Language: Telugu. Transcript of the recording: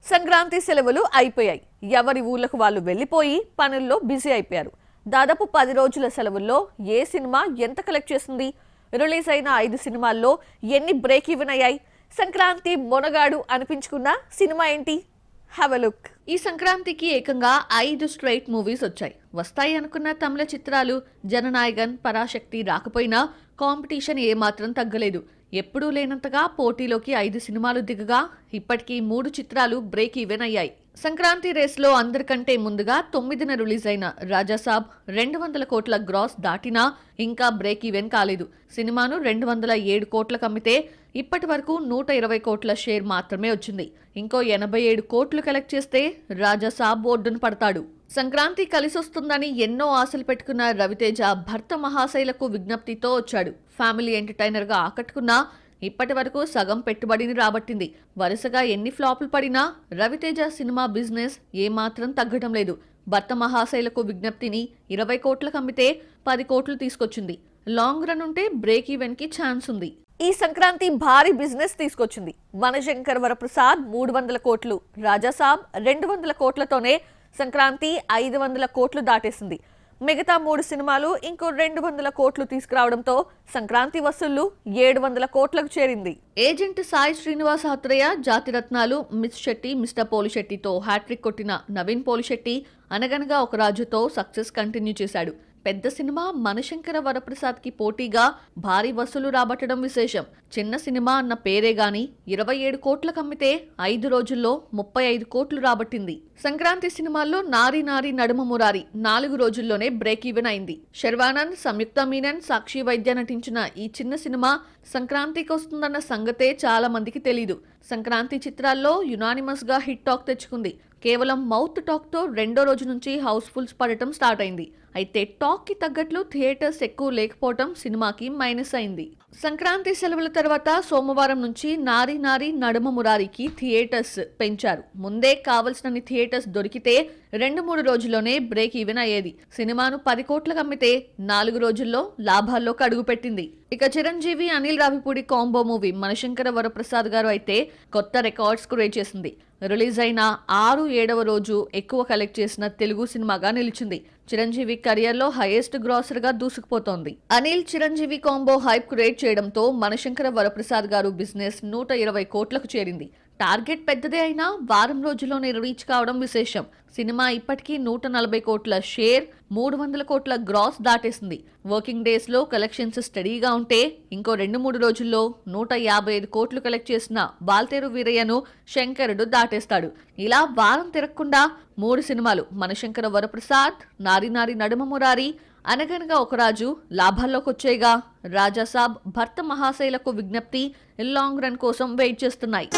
సంక్రాంతి సెలవులు అయిపోయాయి. ఎవరి ఊర్లకు వాళ్ళు వెళ్ళిపోయి పనుల్లో బిజీ అయిపోయారు. దాదాపు 10 రోజుల సెలవుల్లో ఏ సినిమా ఎంత కలెక్ట్ చేస్తుంది? రిలీజ్ అయిన 5 సినిమాల్లో ఎన్ని బ్రేక్ ఈవెన్ అయ్యాయి? సంక్రాంతి మొనగాడు అనిపించుకున్న సినిమా ఏంటి? Have a look. ఈ సంక్రాంతికి ఏకంగా 5 స్ట్రైట్ మూవీస్ వచ్చాయి. వస్తాయి అనుకున్న తమిళ చిత్రాలు జననాయగన్, పరాశక్తి రాకపోయినా కాంపిటీషన్ ఏమాత్రం తగ్గలేదు. ఎప్పుడూ లేనంతగా పోటీలోకి 5 సినిమాలు దిగగా ఇప్పటికీ 3 చిత్రాలు బ్రేక్ ఈవెన్ అయ్యాయి. సంక్రాంతి రేస్లో అందరికంటే ముందుగా 9న రిలీజ్ అయిన రాజాసాబ్ 200 కోట్ల గ్రాస్ దాటినా ఇంకా బ్రేక్ ఈవెన్ కాలేదు. సినిమాను 207 కోట్లకు అమ్మితే ఇప్పటి వరకు 120 కోట్ల షేర్ మాత్రమే వచ్చింది. ఇంకో 87 కోట్లు కలెక్ట్ చేస్తే రాజాసాబ్ బోర్డును పడతాడు. సంక్రాంతి కలిసొస్తుందని ఎన్నో ఆశలు పెట్టుకున్న రవితేజ భర్త మహాశైలకు విజ్ఞప్తితో వచ్చాడు. ఫ్యామిలీ ఎంటర్టైనర్ గా ఆకట్టుకున్నా ఇప్పటి వరకు సగం పెట్టుబడిని రాబట్టింది. వరుసగా ఎన్ని ఫ్లాపులు పడినా రవితేజ సినిమా బిజినెస్ ఏమాత్రం తగ్గడం లేదు. భర్త మహాశైలకు విజ్ఞప్తిని 20 కోట్లకు అమ్మితే 10 కోట్లు తీసుకొచ్చింది. లాంగ్ రన్ ఉంటే బ్రేక్ ఈవెన్ కి ఛాన్స్ ఉంది. ఈ సంక్రాంతి భారీ బిజినెస్ తీసుకొచ్చింది. మనశంకర్ వరప్రసాద్ 300 కోట్లు, రాజాసాబ్ 200 కోట్లతోనే సంక్రాంతి 500 కోట్లు దాటేసింది. మిగతా 3 సినిమాలు ఇంకో 200 కోట్లు తీసుకురావడంతో సంక్రాంతి వసూళ్లు 700 కోట్లకు చేరింది. ఏజెంట్ సాయి శ్రీనివాస్ ఆత్రేయ, జాతిరత్నాలు, మిస్ శెట్టి, మిస్టర్ పోలిశెట్టితో హ్యాట్రిక్ కొట్టిన నవీన్ పోలిశెట్టి అనగనగా ఒక రాజుతో సక్సెస్ కంటిన్యూ చేశాడు. పెద్ద సినిమా మనశంకర వరప్రసాద్ కి పోటీగా భారీ వసూలు రాబట్టడం విశేషం. చిన్న సినిమా అన్న పేరే గాని 27 కోట్లకు అమ్మితే 5 రోజుల్లో 35 కోట్లు రాబట్టింది. సంక్రాంతి సినిమాల్లో నారీ నారీ నడుమ మురారి 4 రోజుల్లోనే బ్రేక్ ఈవెన్ అయింది. శర్వానంద్, సంయుక్త మీనన్, సాక్షి వైద్య నటించిన ఈ చిన్న సినిమా సంక్రాంతికి వస్తుందన్న సంగతే చాలా మందికి తెలీదు. సంక్రాంతి చిత్రాల్లో యునానిమస్ గా హిట్ టాక్ తెచ్చుకుంది. కేవలం మౌత్ టాక్ తో 2వ రోజు నుంచి హౌస్ఫుల్స్ పడటం స్టార్ట్ అయింది. అయితే టాక్ కి తగ్గట్లు థియేటర్స్ ఎక్కువ లేకపోవడం సినిమాకి మైనస్ అయింది. సంక్రాంతి సెలవుల తర్వాత సోమవారం నుంచి నారీ నారీ నడుమ మురారికి థియేటర్స్ పెంచారు. ముందే కావలసినన్ని థియేటర్స్ దొరికితే 2-3 రోజుల్లోనే బ్రేక్ ఈవెన్ అయ్యేది. సినిమాను 10 కోట్లకు అమ్మితే 4 రోజుల్లో లాభాల్లోకి అడుగుపెట్టింది. ఇక చిరంజీవి, అనిల్ రావిపూడి కాంబో మూవీ మనశంకర వరప్రసాద్ గారు అయితే కొత్త రికార్డ్స్ క్రియేట్ చేసింది. రిలీజ్ అయిన 6-7వ రోజు ఎక్కువ కలెక్ట్ చేసిన తెలుగు సినిమాగా నిలిచింది. చిరంజీవి కెరియర్ లో హైయెస్ట్ గ్రాసర్ గా దూసుకుపోతోంది. Anil Chiranjeevi combo hype create చేయడంతో మనశంకర వరప్రసాద్ గారు బిజినెస్ 120 కోట్లకు చేరింది. టార్గెట్ పెద్దదే అయినా వారం రోజుల్లోనే రీచ్ కావడం విశేషం. సినిమా ఇప్పటికీ 140 కోట్ల షేర్, 300 కోట్ల గ్రాస్ దాటేసింది. వర్కింగ్ డేస్ లో కలెక్షన్స్ స్టడీగా ఉంటే ఇంకో 2-3 రోజుల్లో 155 కోట్లు కలెక్ట్ చేసిన వాల్తేరు వీరయ్యను శంకరుడు దాటేస్తాడు. ఇలా వారం తిరగకుండా 3 సినిమాలు మనశంకర వరప్రసాద్, నారీ నారీ నడుమ మురారి, అనగనగా ఒక రాజు లాభాల్లోకి వచ్చేగా రాజాసాబ్ భర్త మహాశైలకు విజ్ఞప్తి లాంగ్ రన్ కోసం వెయిట్ చేస్తున్నాయి.